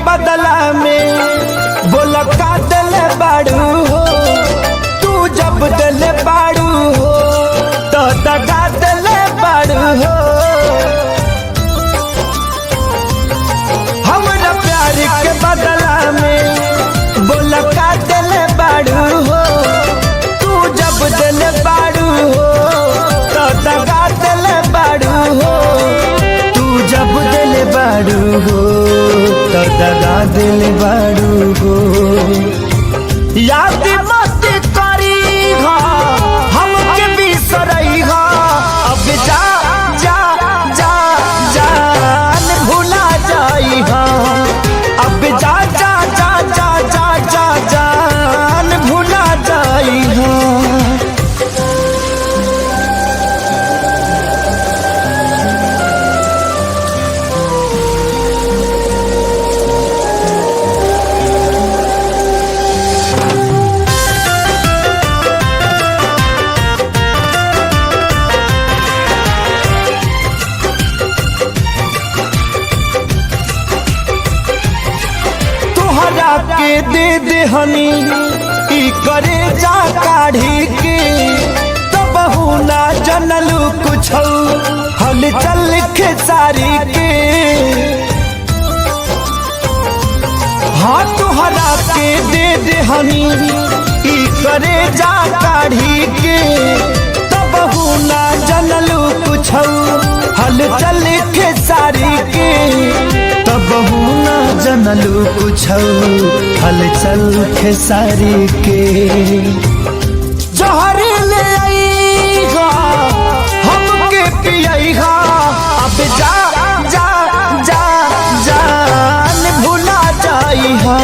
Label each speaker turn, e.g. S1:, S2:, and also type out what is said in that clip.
S1: बदला में बोल का दिल बाड़ू हो, तू जब दिल बाड़ू हो तो दगा दिल बाड़ू हो। हमरा प्यार के बदला में बोल का दिल बाड़ू हो, तू जब दिल बाड़ू हो तो दगा दिल बाड़ू हो, तू जब दिल बाड़ू हो तो दगा दिल बाड़ू हो। याद मत करी हो हमके बिसरई हो, अब जा जा जा जान भुला जाई हो, अब जा जा जा जा जा जा जान भुला जाई हो। के दे दे हनी ई करे जा काढ़ी के, तब ना जनलू कुछ हल चल खेसारी के। हाँ तुहरा के दे दे हनी ई करे जा काढ़ी के, तब ना जनलू कुछ हल चल खेसारी के, तब ना जनलू कुछ हलचल खेसारी के। जहर ले आईगा हमके पियाईगा, अब जा जा जा जान भुला जाईहा।